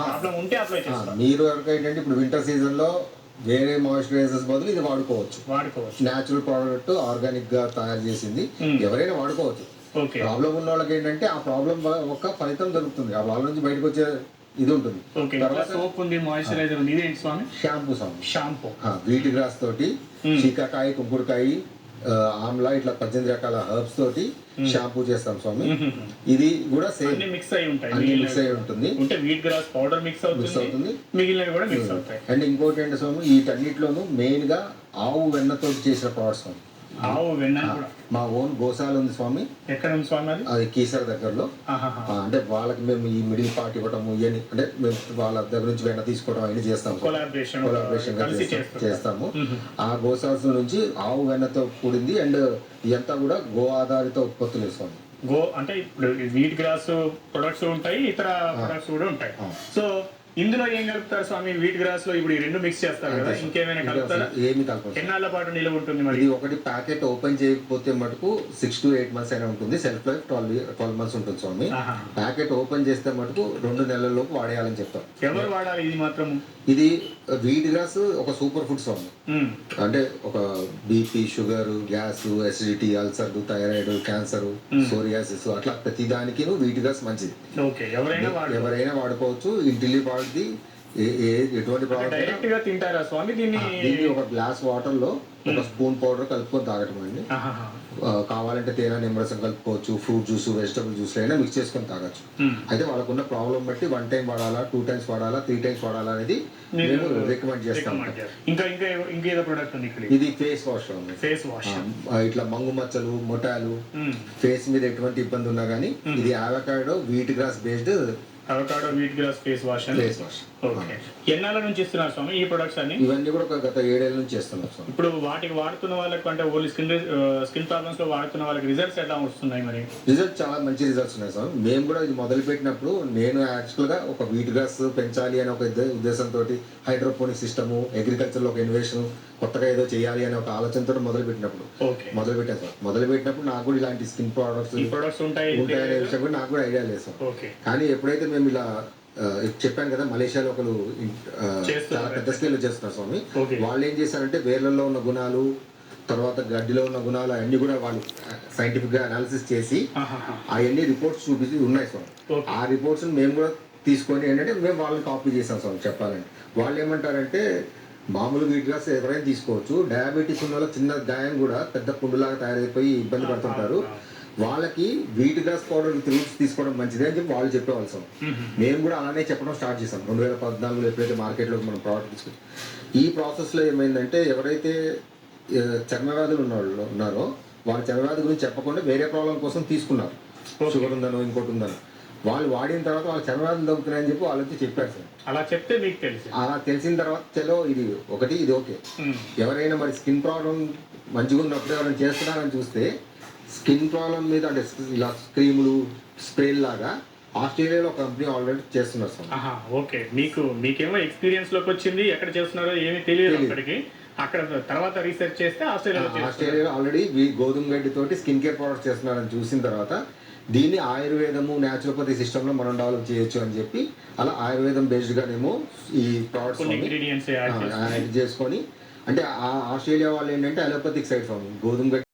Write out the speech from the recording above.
Problem ఉంటే apply చేస్తాం. మీరు వరకు ఏంటంటే ఇప్పుడు వింటర్ సీజన్లో వేరే మాయిశ్చరైజర్స్ బదులు ఇది వాడుకోవచ్చు. న్యాచురల్ ప్రోడక్ట్ ఆర్గానిక్ గా తయారు చేసింది ఎవరైనా వాడుకోవచ్చు. ప్రాబ్లం ఉన్న వాళ్ళకి ఏంటంటే ఆ ప్రాబ్లం ఒక ఫలితం దొరుకుతుంది, ఆ వాళ్ళ నుంచి బయటకు వచ్చే ఇది ఉంటుంది. తర్వాత సోప్ ఉంది, మాయిశ్చరైజర్ ఉంది, ఇదేంటి స్వామి? షాంపూ వీటి గ్రాస్ తోటి చీకాకాయ, కుంకుడుకాయ, ఆమ్లా ఇట్లా 18 రకాల హర్బ్స్ తోటి షాంపూ చేస్తాం స్వామి. ఇది కూడా సేమ్ మిక్స్ అయి ఉంటాయి, మిక్స్ అయి ఉంటుంది. వీట్ గ్రాస్ పౌడర్ మిక్స్ అవుతుంది, మిగిలినవి కూడా మిక్స్ అవుతాయి. అండ్ ఇంకోటి ఏంటి స్వామి, వీటన్నిటిలోనూ మెయిన్ గా ఆవు వెన్నతో చేసిన ప్రోడక్ట్స్ స్వామి. ఆవు వెన్న మా ఓన్ గోశాల ఉంది స్వామి. ఎక్కడ ఉంది స్వామి? అది కీసర దగ్గరలో. అంటే వాళ్ళకి మేము ఈ మిడిల్ పార్ట్ ఇవ్వటము ఇవన్నీ, అంటే మేము వాళ్ళ దగ్గర నుంచి వెన్న తీసుకోవడం అవన్నీ చేస్తాము, కొలాబరేషన్ చేస్తాము. ఆ గోశాల నుంచి ఆవు వెన్నతో కూడింది. అండ్ ఇదంతా కూడా గో ఆధారిత ఉత్పత్తులు స్వామి. అంటే ఇప్పుడు వీట్ గ్రాస్ ప్రొడక్ట్స్ ఉంటాయి, ఇతర ప్రొడక్ట్స్ కూడా ఉంటాయి. సో ఇందులో ఏం కలుపుతారు స్వామి? వీట్ గ్రాస్ లో ఇప్పుడు ఈ రెండు మిక్స్ చేస్తారు కదా, ఇంకేమైనా కలుపుతారా? ఏమి కలుపుతారు? ఎన్నాళ్ళ పాటు నిలవ ఉంటుంది మరి? ఇది ఒకటి ప్యాకెట్ ఓపెన్ చేయకపోతే మటుకు 6 to 8 months అయినా ఉంటుంది. సెల్ఫ్ లైఫ్ 12 months ఉంటుంది స్వామి. ప్యాకెట్ ఓపెన్ చేస్తే మటుకు 2 నెలల లోపు వాడేయాలని చెప్తాం. ఎవరు వాడాలి ఇది మాత్రం? ఇది వీట్ గ్రాస్ ఒక సూపర్ ఫుడ్ స్వామి. అంటే ఒక BP, sugar, gas, acidity, ulcer, thyroid, cancer, psoriasis అట్లా ప్రతి దానికి వీట్ గ్రాస్ మంచిది. ఎవరైనా వాడుకోవచ్చు. ఇంటిలి వాడిది ఎటువంటి డైరెక్ట్ గా తింటారా స్వామి దీన్ని? ఒక గ్లాస్ వాటర్ లో ఒక స్పూన్ పౌడర్ కలుపుకొని తాగటం అండి. కావాలంటే తేనె, నిమ్మరసం కలుపుకోవచ్చు. ఫ్రూట్ జ్యూస్, వెజిటబుల్ జ్యూస్ అయినా మిక్స్ చేసుకొని తాగొచ్చు. అయితే వాళ్ళకున్న ప్రాబ్లం బట్టి 1 time వాడాలా, 2 times వాడాలా, 3 times వాడాలా అనేది మేము రికమెండ్ చేస్తాం. ఇంకేదో ప్రొడక్ట్ ఉంది ఇక్కడ, ఇది ఫేస్ వాష్. ఇట్లా మంగు మచ్చలు, మొటాలు, ఫేస్ మీద ఎటువంటి ఇబ్బంది ఉన్నా గానీ ఇది avocado wheat grass based avocado wheat grass face wash. ఎన్నాళ్ళ నుంచి ఇస్తున్నారు స్వామి ఈ ప్రొడక్ట్స్ అన్ని? ఇవన్నీ కూడా గత 7 ఏళ్ళ నుంచి చేస్తున్నాం స్వామి. ఇప్పుడు వాటికి వాడుతున్న వాళ్ళకి, అంటే ఓన్లీ స్కిన్ ప్రాబ్లమ్స్ లో వాడుతున్న వాళ్ళకి రిజల్ట్స్ ఎలా వస్తున్నాయి మరి? రిజల్ట్స్ చాలా మంచి రిజల్ట్స్ ఉన్నాయి స్వామి. మేము కూడా ఇది మొదలు పెట్టినప్పుడు నేను యాక్చువల్ గా ఒక వీట్ గ్రాస్ పెంచాలి అనే ఒక ఉద్దేశంతో హైడ్రోపోనిక్ సిస్టమ్, అగ్రికల్చర్ లో ఒక ఇన్వెషన్, కొత్తగా ఏదో చేయాలి అనే ఒక ఆలోచనతో మొదలు పెట్టాను సార్. మొదలు పెట్టినప్పుడు నాకు కూడా ఇలాంటి స్కిన్ ప్రొడక్ట్స్ ఉంటాయనే విషయం కూడా నాకు కూడా ఐడియా లేదు సార్. కానీ ఎప్పుడైతే మేము ఇలా చెప్పాను కదా, మలేషియాలో ఒకరు చాలా పెద్ద స్కేల్లో చేస్తున్నారు స్వామి. వాళ్ళు ఏం చేశారంటే వేర్లలో ఉన్న గుణాలు, తర్వాత గడ్డిలో ఉన్న గుణాలు అన్ని కూడా వాళ్ళు సైంటిఫిక్ గా అనాలిసిస్ చేసి అవన్నీ రిపోర్ట్స్ చూపించి ఉన్నాయి స్వామి. ఆ రిపోర్ట్స్ మేము కూడా తీసుకొని ఏంటంటే మేము వాళ్ళని కాపీ చేసాం స్వామి. చెప్పాలంటే వాళ్ళు ఏమంటారంటే మామూలు వీట్ గ్రాస్ ఎవరైనా తీసుకోవచ్చు, డయాబెటీస్ ఉన్న వాళ్ళకి చిన్న గాయం కూడా పెద్ద పుండులాగా తయారైపోయి ఇబ్బంది పడుతుంటారు, వాళ్ళకి వీట్ గ్రాస్ పౌడర్ రూట్స్ తీసుకోవడం మంచిది అని చెప్పి వాళ్ళు చెప్పేవాళ్ళు సార్. మేము కూడా అలానే చెప్పడం స్టార్ట్ చేసాం 2014లో ఎప్పుడైతే మార్కెట్లోకి మనం ప్రోడక్ట్ తీసుకుని. ఈ ప్రాసెస్లో ఏమైందంటే ఎవరైతే చర్మవ్యాధులు ఉన్నారో వాళ్ళ చర్మవ్యాధి గురించి చెప్పకుండా వేరే ప్రాబ్లం కోసం తీసుకున్నారు, షుగర్ ఉందనో ఇంకోటి ఉందనో. వాళ్ళు వాడిన తర్వాత వాళ్ళ చర్మవ్యాధులు తగ్గుతున్నాయని చెప్పి వాళ్ళకి చెప్పారు సార్. అలా చెప్తే మీకు తెలుసు. అలా తెలిసిన తర్వాత చలో ఇది ఓకే. ఎవరైనా మరి స్కిన్ ప్రాబ్లం మంచిగా ఉన్నప్పుడు ఎవరైనా చేస్తున్నారని చూస్తే స్కిన్ ప్రాబ్లం మీద అంటే ఇలా క్రీములు, స్ప్రేల్ లాగా ఆస్ట్రేలియాలో కంపెనీ ఆల్రెడీ చేస్తున్నారు సార్. ఓకే, మీకేమో ఎక్స్పీరియన్స్ లోకి వచ్చింది, ఎక్కడ చేస్తున్నారో ఏమీ తెలియదు. అక్కడ తర్వాత రీసెర్చ్ చేస్తే ఆస్ట్రేలియాలో ఆల్రెడీ గోధుమ గడ్డి తోటి స్కిన్ కేర్ ప్రొడక్ట్స్ చేస్తున్నారని చూసిన తర్వాత దీన్ని ఆయుర్వేదము, న్యాచురోపతి సిస్టంలో మనం డెవలప్ చేయొచ్చు అని చెప్పి అలా ఆయుర్వేదం బేస్డ్గానేమో ఈ ప్రొడక్ట్స్ యాడ్ చేసుకొని, అంటే ఆస్ట్రేలియా వాళ్ళు ఏంటంటే అలోపతిక్ సైడ్ ఫామ్ గోధుమ గడ్డి